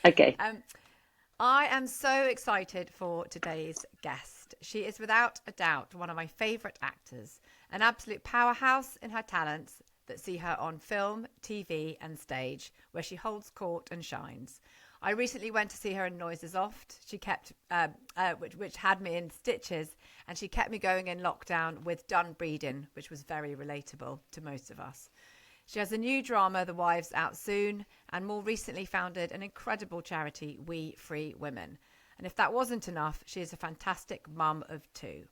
Okay. Um, I am so excited for today's guest. She is without a doubt one of my favourite actors, an absolute powerhouse in her talents that see her on film, TV, and stage, where she holds court and shines. I recently went to see her in Noises Oft. She kept, which had me in stitches, and she kept me going in lockdown with Done Breeding, which was very relatable to most of us. She has a new drama, The Wives, out soon, and more recently founded an incredible charity, We Free Women. And if that wasn't enough, she is a fantastic mum of two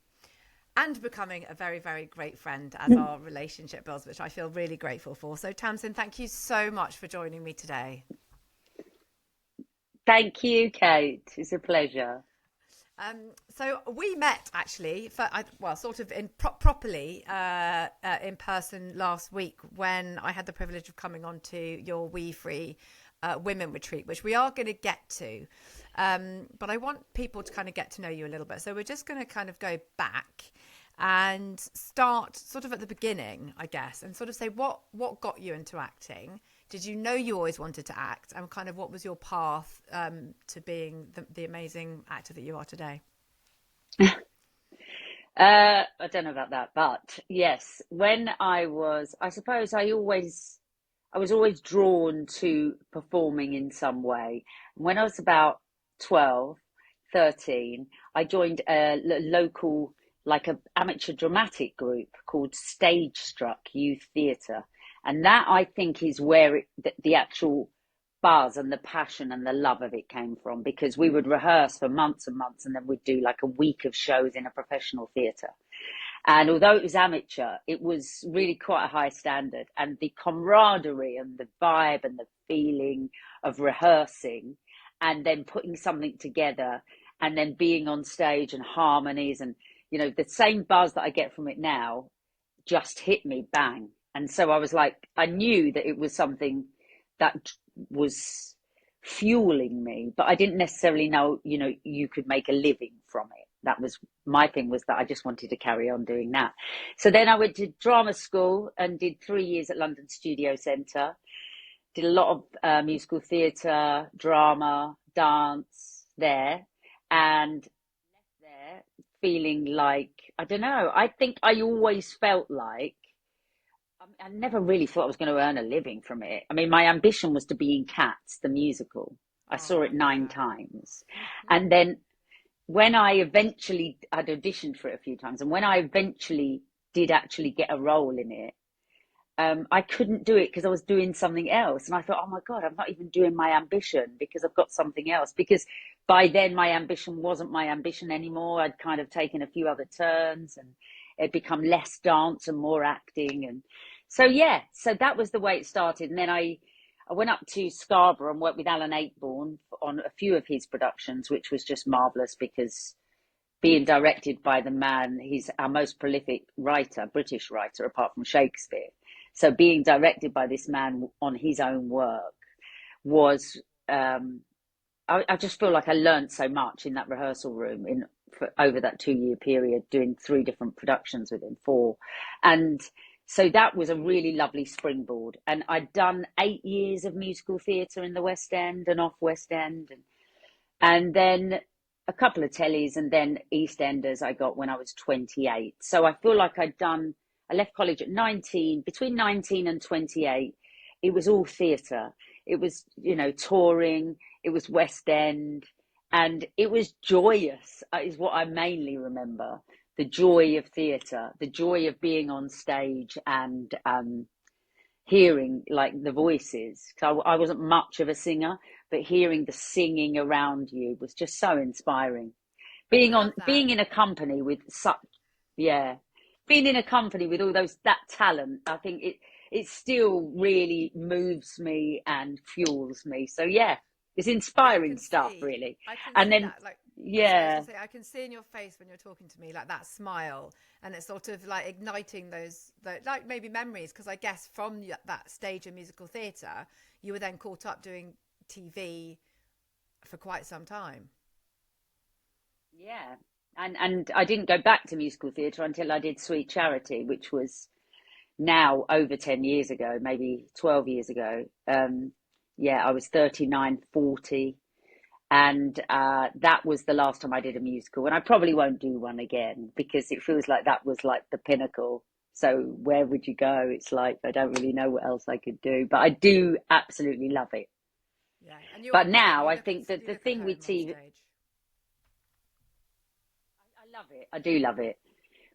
and becoming a very, very great friend as our relationship builds, which I feel really grateful for. So, Tamsin, thank you so much for joining me today. Thank you, Kate. It's a pleasure. So we met actually, sort of properly in person last week when I had the privilege of coming on to your We Free Women retreat, which we are going to get to. But I want people to kind of get to know you a little bit. So we're just going to kind of go back and start sort of at the beginning, I guess, and sort of say what got you into acting. Did you know you always wanted to act, and kind of what was your path to being the amazing actor that you are today? I don't know about that, but yes, when I suppose I was always drawn to performing in some way. When I was about 12, 13, I joined a local, like a amateur dramatic group called Stage Struck Youth Theatre. And that I think is where the actual buzz and the passion and the love of it came from, because we would rehearse for months and months and then we'd do like a week of shows in a professional theatre. And although it was amateur, it was really quite a high standard. And the camaraderie and the vibe and the feeling of rehearsing and then putting something together and then being on stage and harmonies and, the same buzz that I get from it now just hit me bang. And so I was like, I knew that it was something that was fueling me, but I didn't necessarily know, you could make a living from it. That was my thing, was that I just wanted to carry on doing that. So then I went to drama school and did 3 years at London Studio Centre, did a lot of musical theatre, drama, dance there, and left there feeling like, I don't know, I think I always felt like I never really thought I was going to earn a living from it. I mean, my ambition was to be in Cats, the musical. I Oh, saw I it love 9 times. And then I'd auditioned for it a few times. And when I eventually did actually get a role in it, I couldn't do it because I was doing something else. And I thought, oh my God, I'm not even doing my ambition because I've got something else. Because by then my ambition wasn't my ambition anymore. I'd kind of taken a few other turns and it'd become less dance and more acting. And so, yeah, so that was the way it started. And then I went up to Scarborough and worked with Alan Ayckbourn on a few of his productions, which was just marvellous because being directed by the man, he's our most prolific writer, British writer, apart from Shakespeare. So being directed by this man on his own work was, I just feel like I learned so much in that rehearsal room over that 2 year period, doing 3 different productions with him, 4. And so that was a really lovely springboard. And I'd done 8 years of musical theatre in the West End and off West End. And then a couple of tellies and then EastEnders I got when I was 28. So I feel like I left college at 19, between 19 and 28. It was all theatre. It was, touring, it was West End, and it was joyous, is what I mainly remember. The joy of theatre, the joy of being on stage and hearing like the voices. So I wasn't much of a singer, but hearing the singing around you was just so inspiring. I love that. Being in a company with such, yeah, being in a company with all that talent, I think it still really moves me and fuels me. So yeah, it's Yeah, inspiring stuff really. I can And see then that. Like, sorry, I was yeah, gonna say, I can see in your face when you're talking to me, like that smile, and it's sort of like igniting like maybe memories. Because I guess from that stage of musical theatre, you were then caught up doing TV for quite some time. yeah. And I didn't go back to musical theatre until I did Sweet Charity, which was now over 10 years ago, maybe 12 years ago. Yeah, I was 39, 40. And that was the last time I did a musical, and I probably won't do one again because it feels like that was like the pinnacle. So where would you go? It's like I don't really know what else I could do, but I do absolutely love it. Yeah, and you are But great. now I think that You the look at thing with home on TV, stage. I love it. I do love it.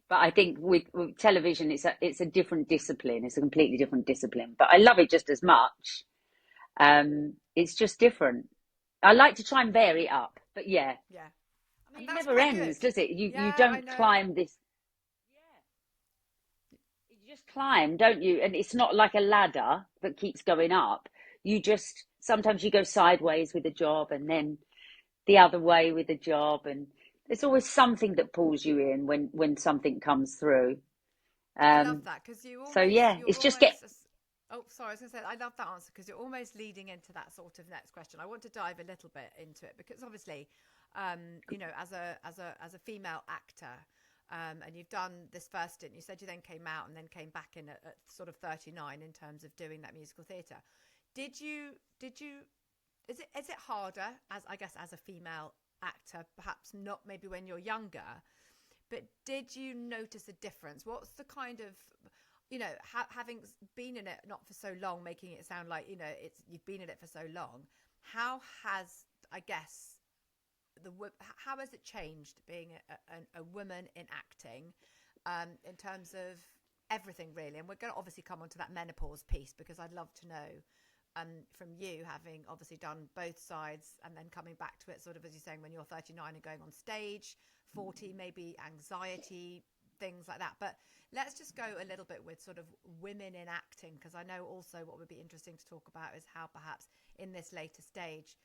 But I think with television, it's a different discipline. It's a completely different discipline. But I love it just as much. It's just different. I like to try and vary it up. But yeah, Yeah, I I mean mean, it that's never quite ends, good. does it? You Yeah, I don't know. climb this. Yeah, you just climb, don't you? And it's not like a ladder that keeps going up. You just sometimes you go sideways with a job, and then the other way with a job, and there's always something that pulls you in when something comes through. I love Um, that because so yeah, you're it's just get almost. Oh, sorry, I was going to say I love that answer because you're almost leading into that sort of next question. I want to dive a little bit into it because obviously, as a female actor, and you've done this first stint. You said you then came out and then came back in at sort of 39 in terms of doing that musical theatre. Did you is it harder as I guess as a female actor, perhaps not maybe when you're younger, but did you notice a difference? What's the kind of, having been in it not for so long, making it sound like it's you've been in it for so long. How has I guess the how has it changed being a woman in acting, in terms of everything really? And we're going to obviously come on to that menopause piece because I'd love to know, from you having obviously done both sides and then coming back to it sort of as you're saying when you're 39 and going on stage, 40 maybe anxiety, things like that. But let's just go a little bit with sort of women in acting, because I know also what would be interesting to talk about is how perhaps in this later stage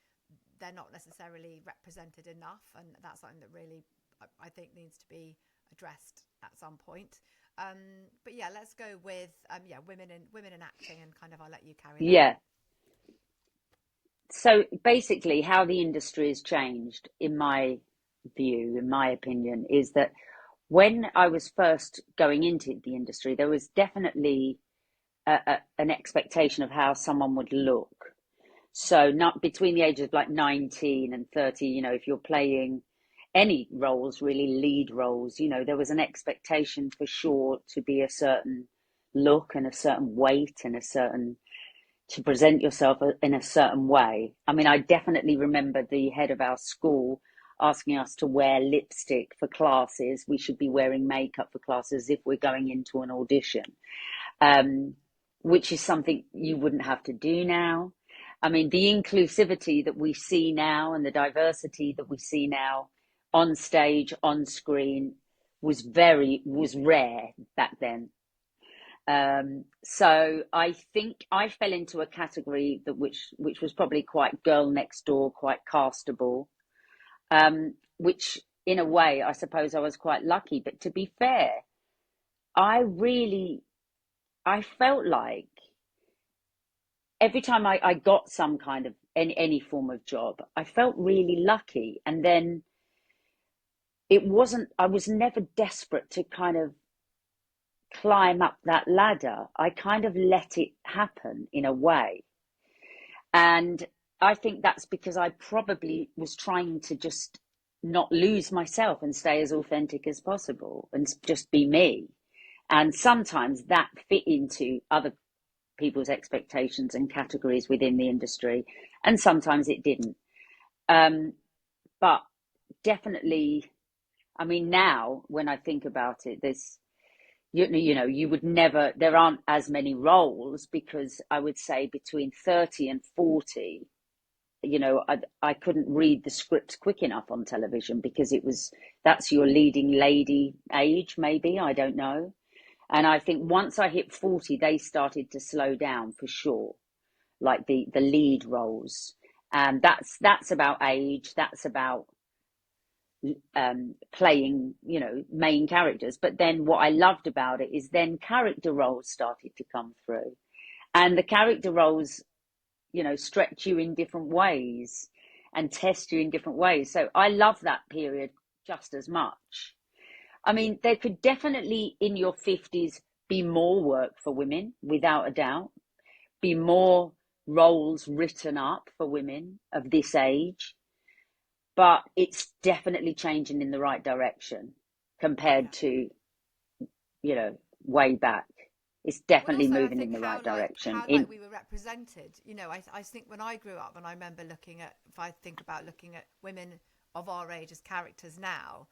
they're not necessarily represented enough, and that's something that really I think needs to be addressed at some point. But yeah, let's go with women in acting, and kind of I'll let you carry that on. yeah. So basically, how the industry has changed, in my view, in my opinion, is that when I was first going into the industry, there was definitely an expectation of how someone would look. So, not between the ages of like 19 and 30, if you're playing any roles, really lead roles, there was an expectation for sure to be a certain look and a certain weight and a certain to present yourself in a certain way. I mean, I definitely remember the head of our school asking us to wear lipstick for classes. We should be wearing makeup for classes if we're going into an audition, um, which is something you wouldn't have to do now. I mean, the inclusivity that we see now and the diversity that we see now on stage, on screen, was rare back then. So I think I fell into a category which was probably quite girl next door, quite castable, which in a way I suppose I was quite lucky. But to be fair, I really I felt like every time I got some kind of any form of job, I felt really lucky. And then I was never desperate to kind of climb up that ladder. I kind of let it happen in a way. And I think that's because I probably was trying to just not lose myself and stay as authentic as possible and just be me. And sometimes that fit into other people's expectations and categories within the industry, and sometimes it didn't. Um, but definitely, I mean, now when I think about it, you would never, there aren't as many roles because I would say between 30 and 40, I couldn't read the script quick enough on television because that's your leading lady age, maybe, I don't know. And I think once I hit 40, they started to slow down for sure, like the lead roles. And that's about age, that's about playing, main characters. But then what I loved about it is then character roles started to come through. And the character roles, stretch you in different ways and test you in different ways. So I love that period just as much. I mean, there could definitely in your 50s be more work for women, without a doubt, be more roles written up for women of this age. but it's definitely changing in the right direction compared Yeah. to, way back. It's Well, definitely also I moving in think the right direction. how In we were represented. I think when I grew up, and I remember looking at, if I think about looking at women of our age as characters now,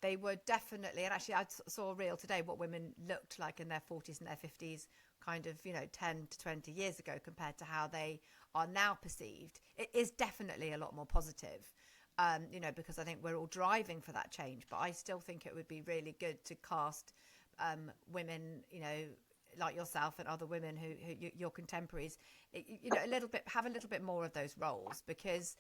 they were definitely, and actually saw a reel today what women looked like in their 40s and their 50s, kind of 10 to 20 years ago compared to how they are now perceived. It is definitely a lot more positive. Because I think we're all driving for that change, but I still think it would be really good to cast women, like yourself and other women your contemporaries, a little bit, have a little bit more of those roles, because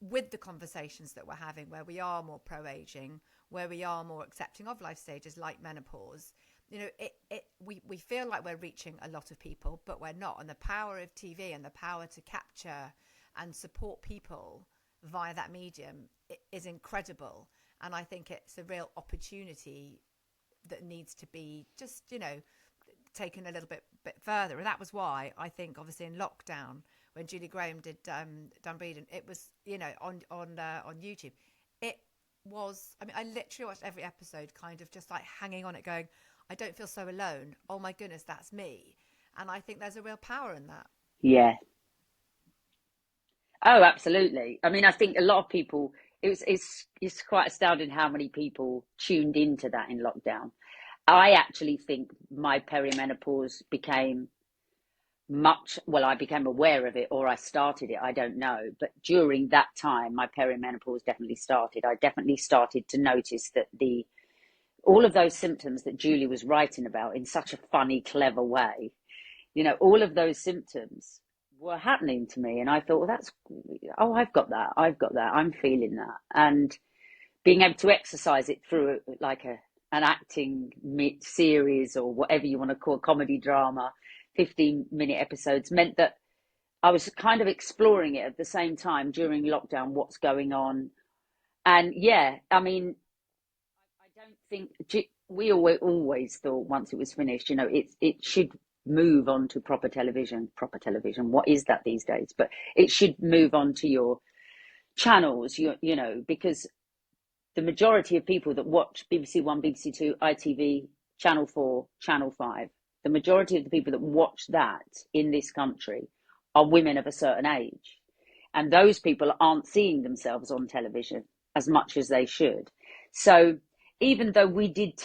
with the conversations that we're having, where we are more pro-aging, where we are more accepting of life stages like menopause, we feel like we're reaching a lot of people, but we're not. And the power of TV and the power to capture and support people via that medium is incredible. And I think it's a real opportunity that needs to be just, taken a little bit further. And that was why I think, obviously, in lockdown, when Julie Graham did Dunbreedon, it was, on YouTube. It was, I mean, I literally watched every episode kind of just like hanging on it, going, I don't feel so alone. Oh my goodness, that's me. And I think there's a real power in that. Yeah. Oh, absolutely. I mean, I think a lot of people. It's quite astounding how many people tuned into that in lockdown. I actually think my perimenopause became I became aware of it, or I started it, I don't know. But during that time, my perimenopause definitely started. I definitely started to notice that the all of those symptoms that Julie was writing about in such a funny, clever way, all of those symptoms were happening to me. And I thought, well, I've got that. I've got that. I'm feeling that. And being able to exercise it through like an acting series, or whatever you want to call, comedy drama, 15-minute episodes, meant that I was kind of exploring it at the same time during lockdown, what's going on. And yeah, I mean, I don't think we always thought once it was finished, it should move on to proper television. Proper television, what is that these days? But it should move on to your channels, because the majority of people that watch BBC One, BBC Two, ITV, Channel 4, Channel 5, the majority of the people that watch that in this country are women of a certain age. And those people aren't seeing themselves on television as much as they should. So even though we did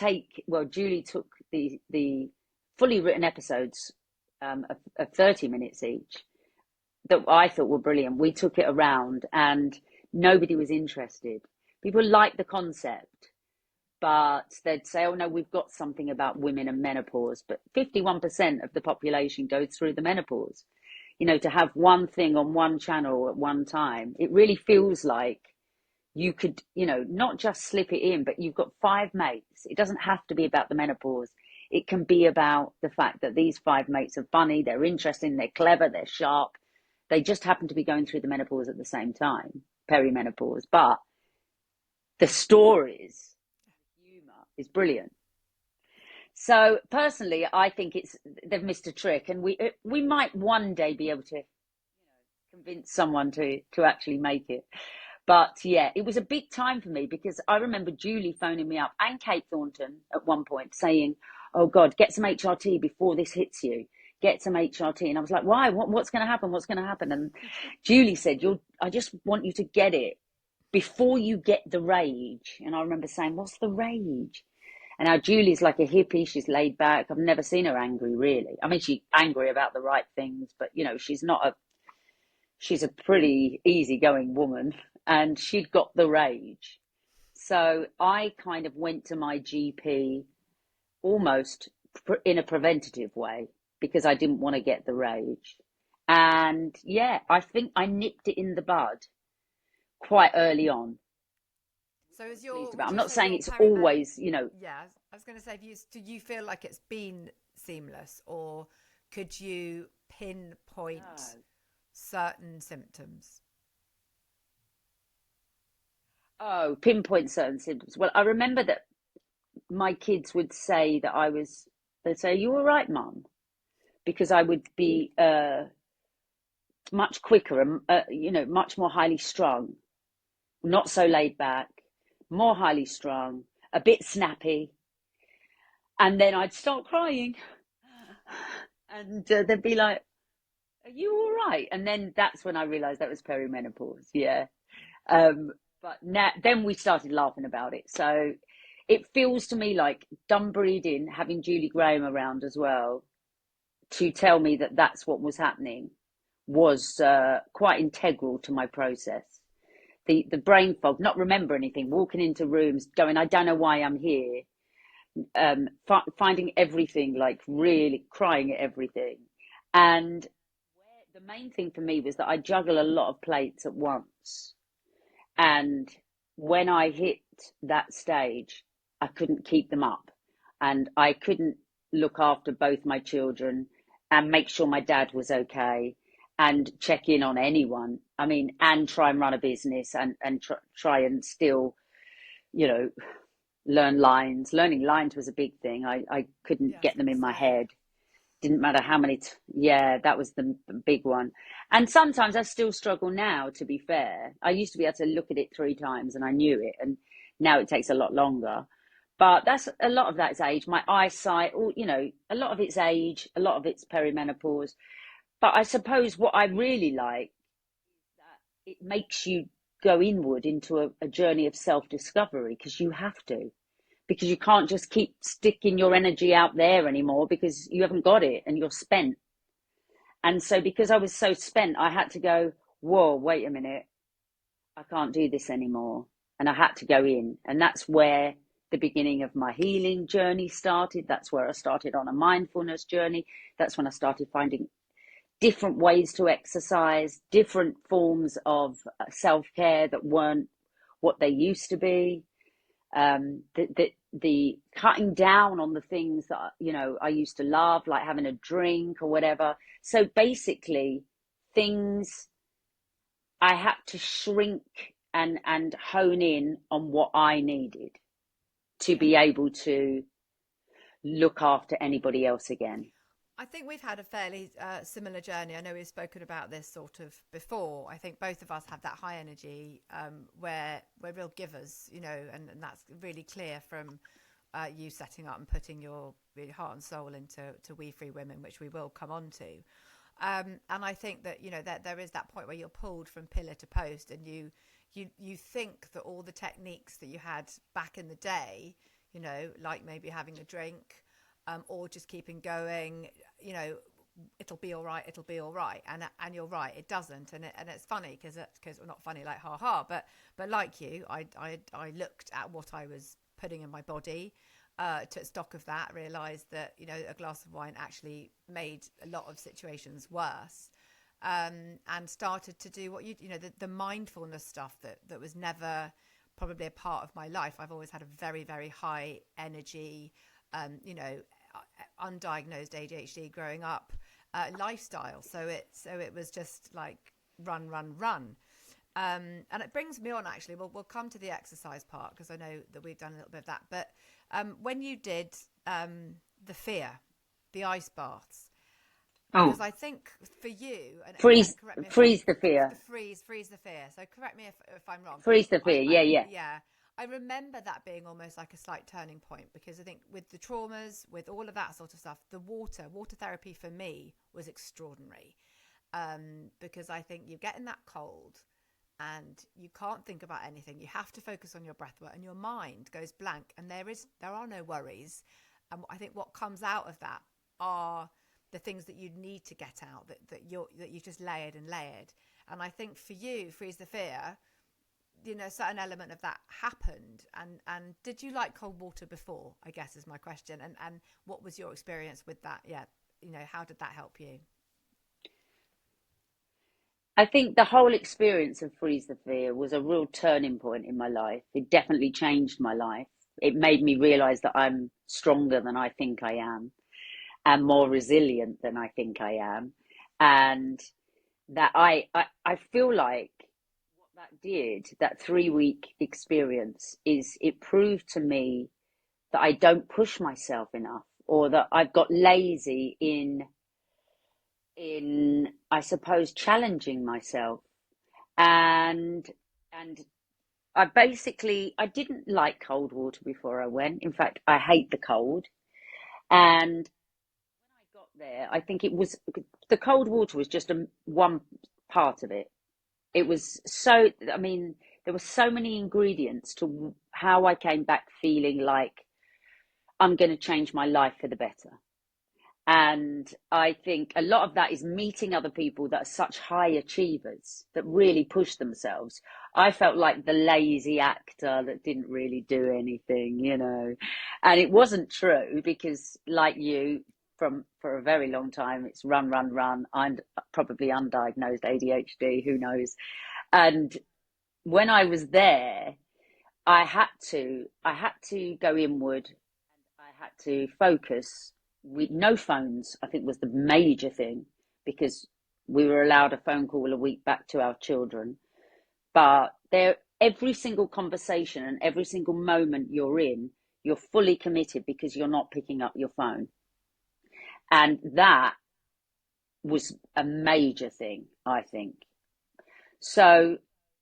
Julie took the fully written episodes of 30 minutes each that I thought were brilliant. We took it around and nobody was interested. People liked the concept, but they'd say, oh no, we've got something about women and menopause. But 51% of the population goes through the menopause. To have one thing on one channel at one time, it really feels like you could, not just slip it in, but you've got five mates. It doesn't have to be about the menopause. It can be about the fact that these five mates are funny, they're interesting, they're clever, they're sharp. They just happen to be going through the menopause at the same time, perimenopause. But the stories, humour is brilliant. So personally, I think they've missed a trick, and we might one day be able to convince someone to actually make it. But yeah, it was a big time for me, because I remember Julie phoning me up, and Kate Thornton at one point saying, oh God, get some HRT before this hits you. Get some HRT. And I was like, why? What's going to happen? What's going to happen? And Julie said, I just want you to get it before you get the rage. And I remember saying, what's the rage? And now Julie's like a hippie. She's laid back. I've never seen her angry, really. I mean, she's angry about the right things, but she's a pretty easygoing woman, and she'd got the rage. So I kind of went to my GP almost in a preventative way, because I didn't want to get the rage. And yeah, I think I nipped it in the bud quite early on. So is Pleased your, about. would I'm you not say saying your it's perimen? always. Yeah, I was going to say, do you feel like it's been seamless, or could you pinpoint No. certain symptoms? Oh, pinpoint certain symptoms. Well, I remember that my kids would say that they'd say, are you all right, Mum? Because I would be much quicker and, much more highly strung. not so laid back, more highly strung, a bit snappy. And then I'd start crying. And they'd be like, "Are you all right?" And then that's when I realized that was perimenopause. Yeah. Um, but now, then we started laughing about it. So it feels to me like dumb breeding, having Julie Graham around as well to tell me that that's what was happening was quite integral to my process. The brain fog, not remember anything, walking into rooms, going, I don't know why I'm here, finding everything, like really crying at everything. And the main thing for me was that I juggle a lot of plates at once. And when I hit that stage, I couldn't keep them up. And I couldn't look after both my children and make sure my dad was okay and check in on anyone. I mean, and try and run a business and try and still, you know, learn lines. Learning lines was a big thing. I couldn't Yeah, I was get them going to in my say. head. Didn't matter how many. Yeah, that was the big one. And sometimes I still struggle now, to be fair. I used to be able to look at it 3 times and I knew it. And now it takes a lot longer. But that's a lot of that is age. My eyesight, all, a lot of it's age, a lot of it's perimenopause. But I suppose what I really like, that it makes you go inward into a journey of self-discovery because you have to, because you can't just keep sticking your energy out there anymore because you haven't got it and you're spent. And so because I was so spent, I had to go, whoa, wait a minute, I can't do this anymore. And I had to go in. And that's where the beginning of my healing journey started. That's where I started on a mindfulness journey. That's when I started finding different ways to exercise, different forms of self-care that weren't what they used to be. The cutting down on the things that I used to love, like having a drink or whatever. So basically, things I had to shrink and hone in on what I needed to Yeah. be able to look after anybody else again. I think we've had a fairly similar journey. I know we've spoken about this sort of before. I think both of us have that high energy where we're real givers, and that's really clear from you setting up and putting your really heart and soul into We Free Women, which we will come on to. And I think that that there is that point where you're pulled from pillar to post, and you think that all the techniques that you had back in the day, like maybe having a drink, or just keeping going, it'll be all right, it'll be all right, and you're right, it doesn't, and it's funny because well, not funny like ha ha, but like you, I looked at what I was putting in my body. Took stock of that, realised that a glass of wine actually made a lot of situations worse, and started to do what the mindfulness stuff that was never probably a part of my life. I've always had a very, very high energy, undiagnosed ADHD growing up lifestyle. So it was just like run, run, run. And it brings me on, actually. We'll come to the exercise part because I know that we've done a little bit of that. But when you did the fear, the ice baths, because Oh, I think for you, and again, freeze, correct me if I'm freeze the fear, freeze the fear. So correct me if I'm wrong. freeze the fear. Yeah, yeah. Yeah, I remember that being almost like a slight turning point because I think with the traumas, with all of that sort of stuff, the water therapy for me was extraordinary, because I think you get in that cold and you can't think about anything. You have to focus on your breath work and your mind goes blank, and there are no worries. And I think what comes out of that are the things that you need to get out, that you just layered and layered. And I think for you, freeze the fear, a certain element of that happened. And did you like cold water before, I guess, is my question. And what was your experience with that? Yeah, how did that help you? I think the whole experience of Freeze the Fear was a real turning point in my life. It definitely changed my life. It made me realize that I'm stronger than I think I am and more resilient than I think I am. And that I feel like what that did, that 3 week experience, is it proved to me that I don't push myself enough or that I've got lazy in I suppose challenging myself and and I didn't like cold water before I went. In fact, I hate the cold. And when I got there, I think it was the cold water was just one part of it. It was so, I mean, there were so many ingredients to how I came back feeling like I'm going to change my life for the better. And I think a lot of that is meeting other people that are such high achievers that really push themselves. I felt like the lazy actor that didn't really do anything, you know. And it wasn't true because, like you, from for a very long time, it's run, run, run. I'm probably undiagnosed ADHD, who knows? And when I was there, I had to go inward. I had to focus. No phones, I think, was the major thing because we were allowed a phone call a week back to our children. But every single conversation and every single moment you're in, you're fully committed because you're not picking up your phone. And that was a major thing, I think. So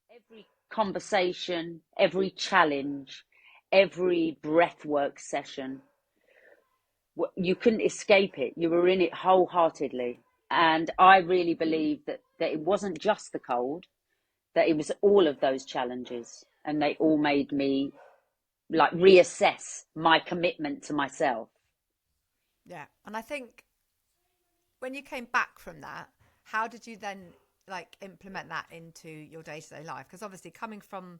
every conversation, every challenge, every breathwork session, you couldn't escape it. You were in it wholeheartedly. And I really believe that it wasn't just the cold, that it was all of those challenges. And they all made me like reassess my commitment to myself. Yeah. And I think when you came back from that, how did you then like implement that into your day-to-day life? Because obviously coming from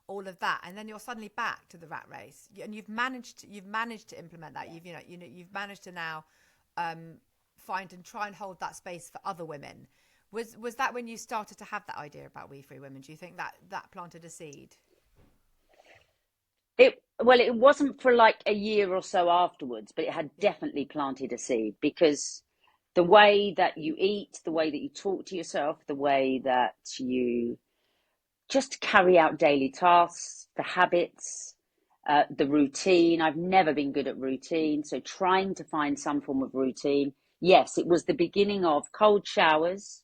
all of that and then you're suddenly back to the rat race and you've managed to implement that. You've managed to now um, find and try and hold that space for other women. Was that when you started to have that idea about We Free Women? Do you think that that planted a seed? It wasn't for like a year or so afterwards, but it had Yeah. definitely planted a seed because the way that you eat, the way that you talk to yourself, the way that you just carry out daily tasks, the habits, the routine. I've never been good at routine. So trying to find some form of routine. Yes, it was the beginning of cold showers.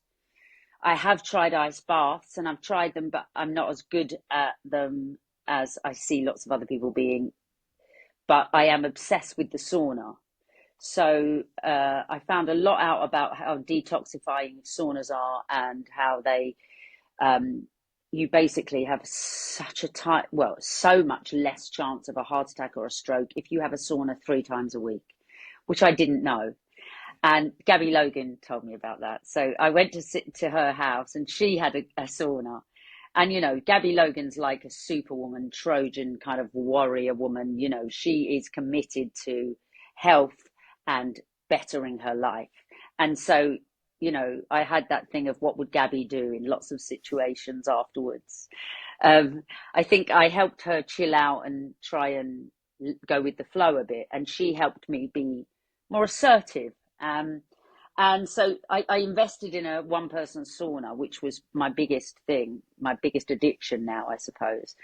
I have tried ice baths and I've tried them, but I'm not as good at them as I see lots of other people being. But I am obsessed with the sauna. So I found a lot out about how detoxifying saunas are and how um, you basically have such a tight, well, so much less chance of a heart attack or a stroke if you have a sauna 3 times a week, which I didn't know. And Gabby Logan told me about that. So I went to sit to her house and she had a sauna. And, you know, Gabby Logan's like a superwoman, Trojan kind of warrior woman. You know, she is committed to health and bettering her life. And so, you know, I had that thing of what would Gabby do in lots of situations afterwards. Um, I think I helped her chill out and try and go with the flow a bit. And she helped me be more assertive. And so I invested in a one person sauna, which was my biggest thing, my biggest addiction now, I suppose.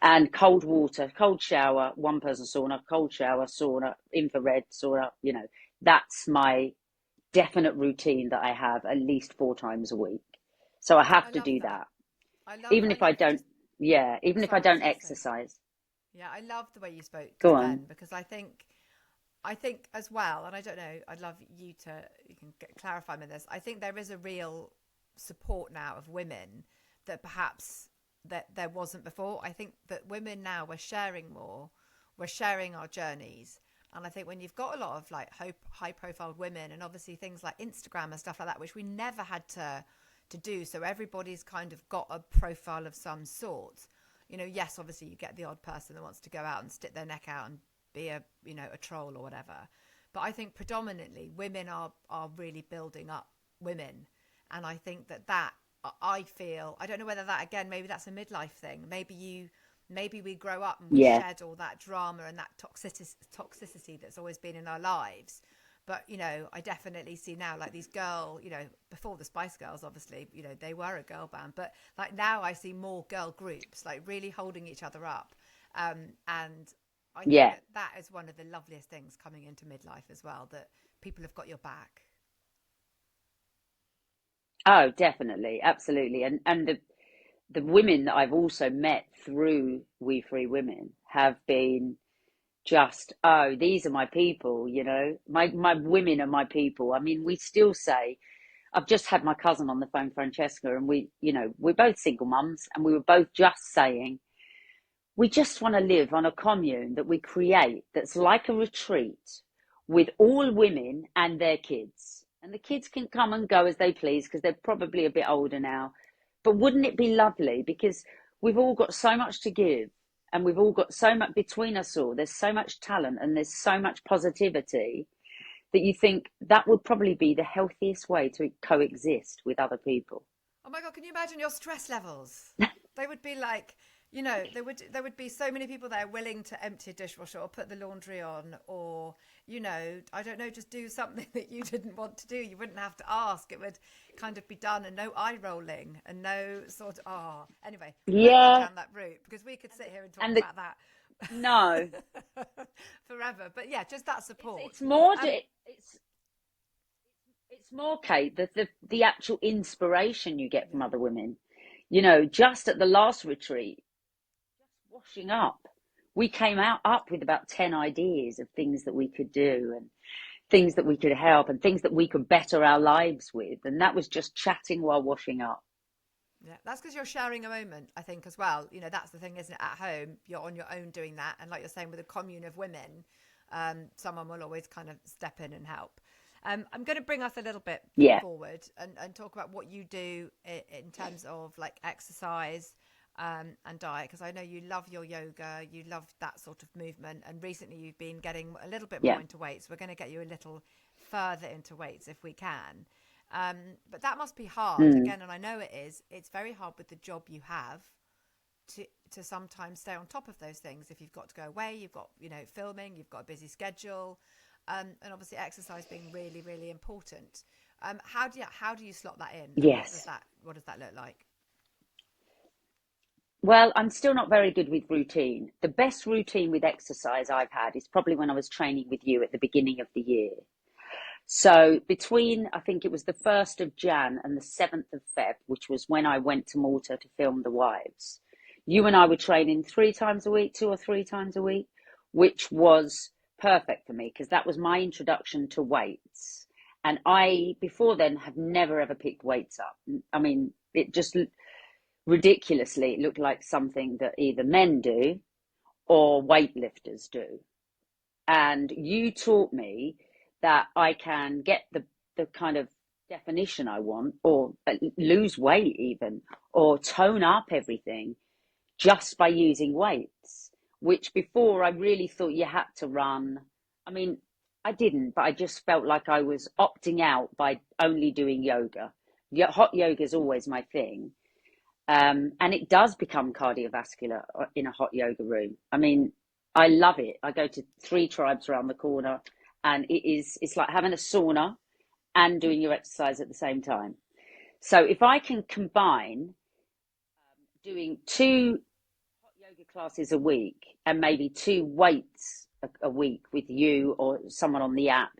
And cold water, cold shower, one person sauna, cold shower, sauna, infrared sauna, you know, that's my definite routine that I have at least 4 times a week. So I I have to love do that. that. I love Even I if I love don't, just yeah, even if I sorry, I was don't going to say. exercise. Yeah, I love the way you spoke Go then on. because I think as well, and I don't know, I'd love you can clarify me this. I think there is a real support now of women that perhaps that there wasn't before. I think that women now we're sharing more, we're sharing our journeys. And I think when you've got a lot of like high profile women and obviously things like Instagram and stuff like that, which we never had to do. So everybody's kind of got a profile of some sort. Yes, obviously you get the odd person that wants to go out and stick their neck out and be a troll or whatever. But I think predominantly women are really building up women. And I think that I feel, I don't know whether that, again, maybe that's a midlife thing. Maybe we grow up and we Yeah, shed all that drama and that toxicity that's always been in our lives. But, I definitely see now like these before the Spice Girls, obviously, they were a girl band. But like now I see more girl groups like really holding each other up. And I think yeah. that is one of the loveliest things coming into midlife as well, that people have got your back. Oh, definitely, absolutely. And the women that I've also met through We Free Women have been just, oh, these are my people, my women are my people. I mean, we still say, I've just had my cousin on the phone, Francesca, and we're both single mums, and we were both just saying, we just want to live on a commune that we create that's like a retreat with all women and their kids. And the kids can come and go as they please because they're probably a bit older now. But wouldn't it be lovely? Because we've all got so much to give, and we've all got so much between us all. There's so much talent and there's so much positivity that you think that would probably be the healthiest way to coexist with other people. Oh my God, can you imagine your stress levels? They would be like, there would be so many people there willing to empty a dishwasher or put the laundry on, or, I don't know, just do something that you didn't want to do. You wouldn't have to ask. It would kind of be done, and no eye rolling and no sort of, anyway, we won't go Yeah, down that route because we could sit here and talk and about that no, forever. But yeah, just that it's support. it's more Um, it's it's more, Kate, the actual inspiration you get from yeah. other women. Just at the last retreat, washing up, we came out up with about 10 ideas of things that we could do and things that we could help and things that we could better our lives with. And that was just chatting while washing up. Yeah, that's because you're sharing a moment, I think, as well. That's the thing, isn't it? At home, you're on your own doing that. And like you're saying, with a commune of women, someone will always kind of step in and help. I'm going to bring us a little bit Yeah, forward and talk about what you do in terms of like exercise and diet, because I know you love your yoga, you love that sort of movement. And recently you've been getting a little bit yeah. more into weights. We're going to get you a little further into weights if we can. But that must be hard Mm. again, and I know it is. It's very hard with the job you have to sometimes stay on top of those things. If you've got to go away, you've got filming, you've got a busy schedule, and obviously exercise being really really important. How do you slot that in, and Yes. what does that look like? Well, I'm still not very good with routine. The best routine with exercise I've had is probably when I was training with you at the beginning of the year. So between, I think it was the 1st of Jan and the 7th of Feb, which was when I went to Malta to film The Wives, you and I were training 3 times a week, 2 or 3 times a week, which was perfect for me because that was my introduction to weights. And I, before then, have never ever picked weights up. I mean, it just ridiculously, it looked like something that either men do or weightlifters do. And you taught me that I can get the kind of definition I want, or lose weight even, or tone up everything just by using weights, which before I really thought you had to run. I mean, I didn't, but I just felt like I was opting out by only doing yoga. Yeah, hot yoga is always my thing. And it does become cardiovascular in a hot yoga room. I mean, I love it. I go to 3 tribes around the corner, and it's like having a sauna and doing your exercise at the same time. So if I can combine doing 2 yoga classes a week and maybe 2 weights a week with you or someone on the app,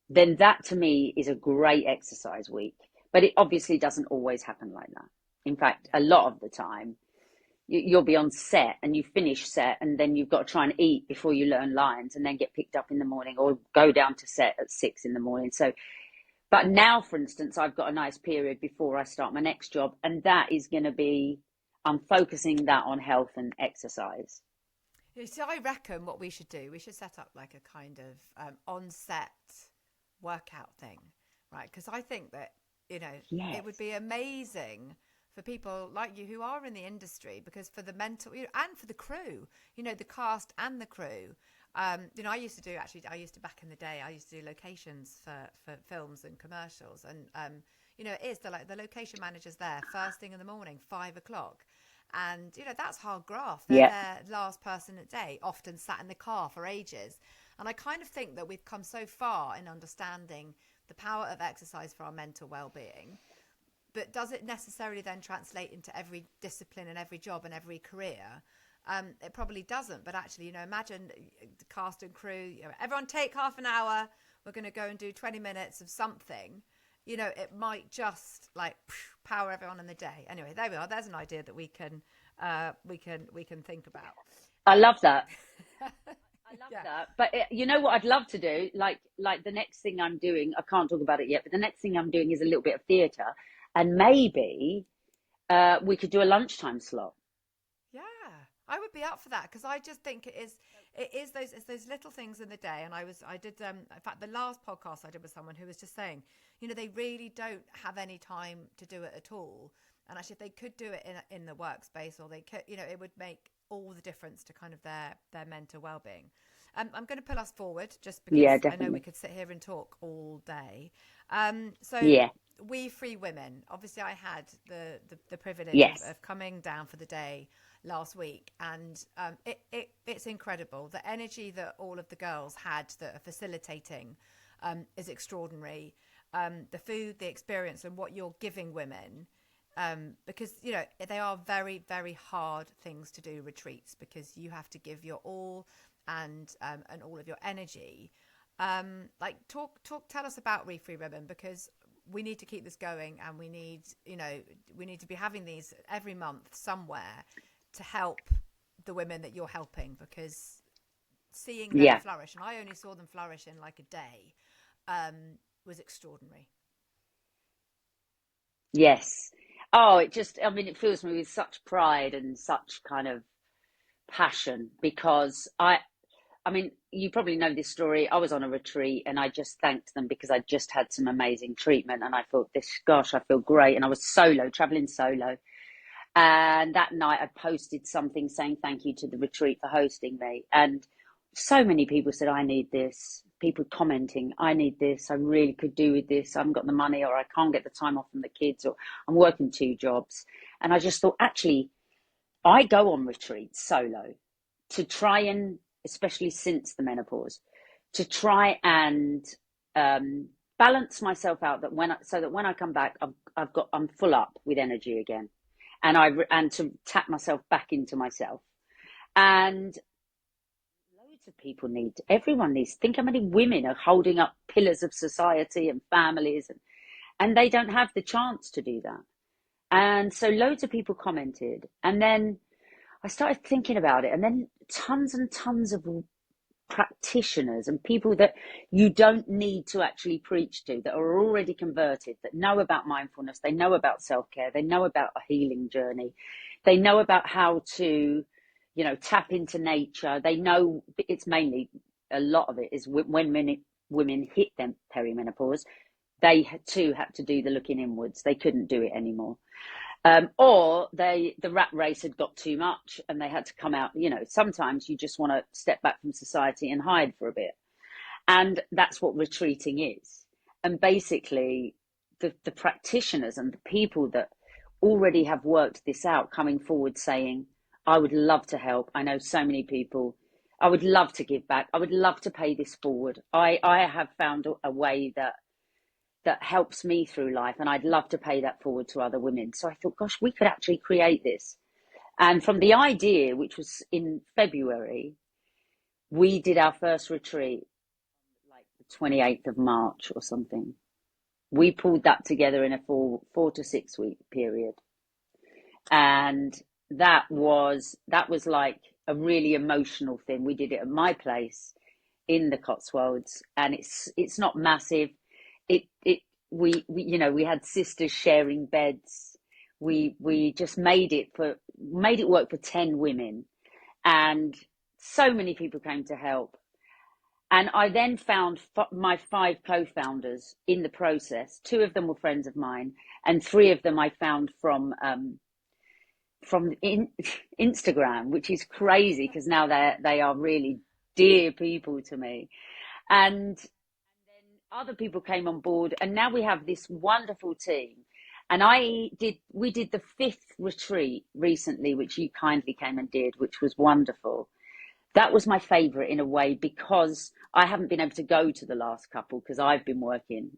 then that to me is a great exercise week. But it obviously doesn't always happen like that. In fact, Yeah. a lot of the time, you'll be on set and you finish set, and then you've got to try and eat before you learn lines and then get picked up in the morning or go down to set at 6 in the morning. So, but now, for instance, I've got a nice period before I start my next job, and that is going to be, I'm focusing that on health and exercise. So I reckon what we should do, we should set up like a kind of on-set workout thing, right? Because I think that, it would Yes. be amazing for people like you who are in the industry, because for the mental, and for the crew, the cast and the crew. I used to back in the day, I used to do locations for films and commercials. And, it is the location managers there first thing in the morning, 5 o'clock. And, that's hard graft. They're Yeah. their last person at day, often sat in the car for ages. And I kind of think that we've come so far in understanding the power of exercise for our mental well-being. But does it necessarily then translate into every discipline and every job and every career? It probably doesn't. But actually, imagine the cast and crew, everyone take half an hour. We're going to go and do 20 minutes of something. you know, it might just like power everyone in the day. Anyway, there we are. There's an idea that we can think about. I love that. I love Yeah. that. But you know what I'd love to do? Like the next thing I'm doing, I can't talk about it yet, but the next thing I'm doing is a little bit of theatre, and maybe we could do a lunchtime slot. Yeah, I would be up for that because I just think it is those it's those little things in the day. And I did in fact the last podcast I did with someone who was just saying, you know, they really don't have any time to do it at all. And actually, if they could do it in the workspace, or they could, you know, it would make all the difference to kind of their mental well-being. I'm going to pull us forward just Yeah, because I know we definitely. could sit here and talk all day. So Yeah. we free women. Obviously, I had the privilege of, Yes. of coming down for the day last week, and it's incredible. The energy that all of the girls had that are facilitating is extraordinary. The food, the experience, and what you're giving women. Because you know they are very, very hard things to do, retreats, because you have to give your all and all of your energy. Like tell us about We Free Women, because we need to keep this going, and we need to be having these every month somewhere to help the women that you're helping, because seeing them Yeah. flourish, and I only saw them flourish in like a day, um, was extraordinary. Yes. Oh, it just, I mean, it fills me with such pride and such kind of passion because I mean, you probably know this story. I was on a retreat and I just thanked them because I just had some amazing treatment. And I thought, this, gosh, I feel great. And I was solo, traveling solo. And that night I posted something saying thank you to the retreat for hosting me. And so many people said, I need this. People commenting, I need this. I really could do with this. I haven't got the money, or I can't get the time off from the kids, or I'm working 2 jobs. And I just thought, actually, I go on retreats solo to try and, especially since the menopause, to try and um, balance myself out so that when I come back, I'm full up with energy again, and to tap myself back into myself. And loads of people everyone needs. Think how many women are holding up pillars of society and families, and they don't have the chance to do that. And so loads of people commented, and then I started thinking about it, and then tons and tons of practitioners and people that you don't need to actually preach to, that are already converted, that know about mindfulness, they know about self-care, they know about a healing journey, they know about how to, tap into nature. They know it's mainly, a lot of it is when women hit them perimenopause, they too had to do the looking inwards. They couldn't do it anymore. Or the rat race had got too much and they had to come out. Sometimes you just want to step back from society and hide for a bit. And that's what retreating is. And basically, the practitioners and the people that already have worked this out coming forward saying, I would love to help. I know so many people. I would love to give back. I would love to pay this forward. I have found a way that helps me through life, and I'd love to pay that forward to other women. So I thought, gosh, we could actually create this. And from the idea, which was in February, we did our first retreat like the 28th of March or something. We pulled that together in a 4 to 6 week period. And that was like a really emotional thing. We did it at my place in the Cotswolds, and it's not massive. It we had sisters sharing beds. We just made it work for 10 women, and so many people came to help. And I then found my 5 co-founders in the process. 2 of them were friends of mine, and 3 of them I found from Instagram, which is crazy because now they are really dear people to me. And then other people came on board, and now we have this wonderful team. And we did the 5th retreat recently, which you kindly came and did, which was wonderful. That was my favorite in a way because I haven't been able to go to the last couple because I've been working.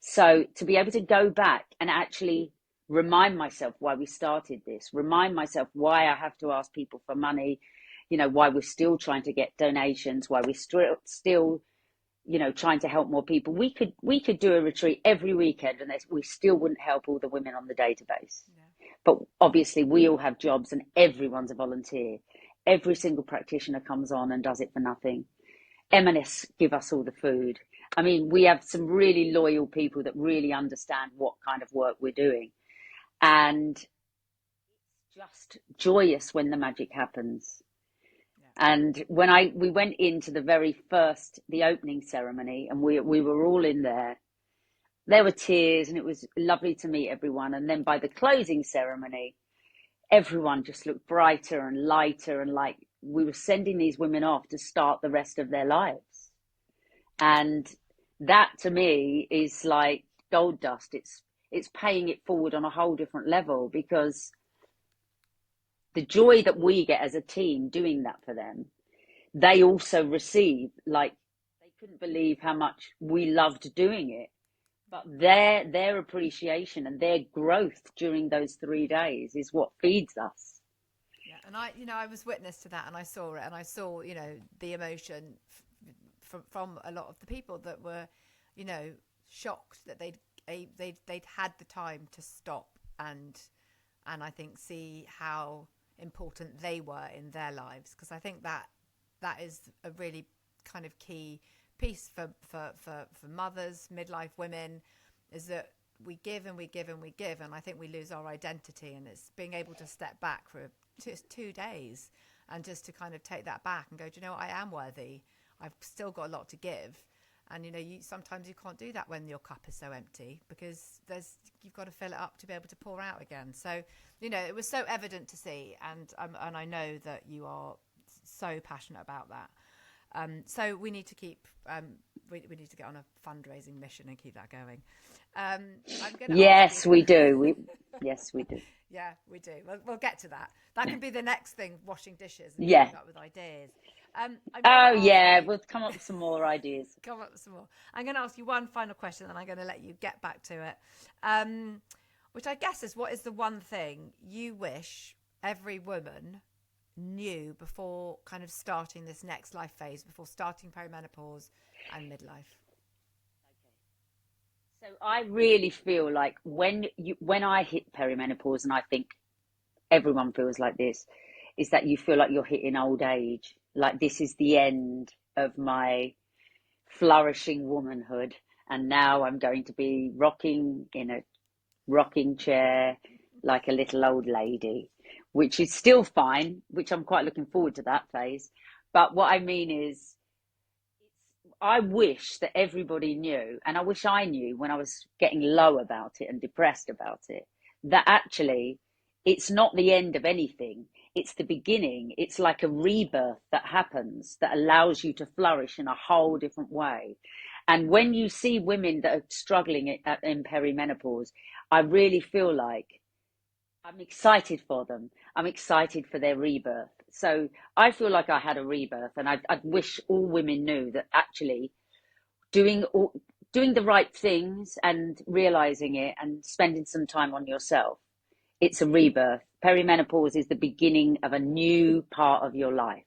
So to be able to go back and actually remind myself why we started this, remind myself why I have to ask people for money, why we're still trying to get donations, why we're still trying to help more people. We could do a retreat every weekend, and we still wouldn't help all the women on the database. Yeah. But obviously, we all have jobs, and everyone's a volunteer. Every single practitioner comes on and does it for nothing. M&S give us all the food. I mean, we have some really loyal people that really understand what kind of work we're doing, and just joyous when the magic happens. Yeah. And when we went into the opening ceremony, and we were all in there were tears, and it was lovely to meet everyone. And then by the closing ceremony, everyone just looked brighter and lighter, and like we were sending these women off to start the rest of their lives. And that to me is like gold dust. It's paying it forward on a whole different level, because the joy that we get as a team doing that for them, they also receive. Like, they couldn't believe how much we loved doing it, but their appreciation and their growth during those 3 days is what feeds us. Yeah, and I was witness to that, and I saw it, and I saw, the emotion from a lot of the people that were, shocked that they'd had the time to stop and I think see how important they were in their lives, because I think that is a really kind of key piece for mothers, midlife women, is that we give and we give and we give, and I think we lose our identity, and it's being able to step back for just 2 days and just to kind of take that back and go, do you know what, I am worthy, I've still got a lot to give. And sometimes you can't do that when your cup is so empty, because you've got to fill it up to be able to pour out again. So it was so evident to see, and I know that you are so passionate about that. So we need to keep we need to get on a fundraising mission and keep that going. I'm going to ask Yes, you. we do. Yes, we do. Yeah, we do. We'll get to that. That can be the next thing: washing dishes and Yeah. coming up with ideas. I'm going to Oh, ask yeah. you. We'll come up with some more ideas. Come up with some more. I'm going to ask you one final question, and I'm going to let you get back to it. Which I guess is, what is the one thing you wish every woman knew before kind of starting this next life phase, before starting perimenopause and midlife? So I really feel like when I hit perimenopause, and I think everyone feels like this, is that you feel like you're hitting old age. Like, this is the end of my flourishing womanhood, and now I'm going to be rocking in a rocking chair like a little old lady, which is still fine, which I'm quite looking forward to that phase. But what I mean is, I wish that everybody knew, and I wish I knew when I was getting low about it and depressed about it, that actually it's not the end of anything. It's the beginning. It's like a rebirth that happens that allows you to flourish in a whole different way. And when you see women that are struggling in perimenopause, I really feel like I'm excited for them. I'm excited for their rebirth. So I feel like I had a rebirth, and I'd wish all women knew that actually doing doing the right things and realizing it and spending some time on yourself, it's a rebirth. Perimenopause is the beginning of a new part of your life.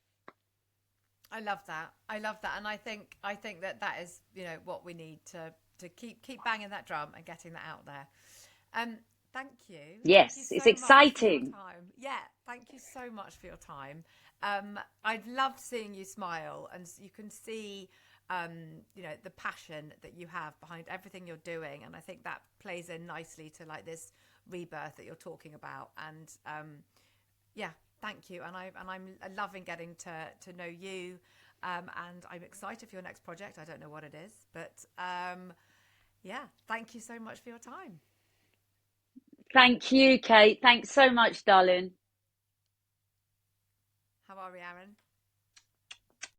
I love that. I love that, and I think that is what we need to keep banging that drum and getting that out there. Thank you. Thank you Yes, it's so much for your exciting. time. Yeah, thank you so much for your time. I've loved seeing you smile, and you can see, the passion that you have behind everything you're doing, and I think that plays in nicely to like this rebirth that you're talking about. And yeah, thank you. And I'm loving getting to know you. And I'm excited for your next project. I don't know what it is, but yeah, thank you so much for your time. Thank you, Kate. Thanks so much, darling. How are we, Aaron?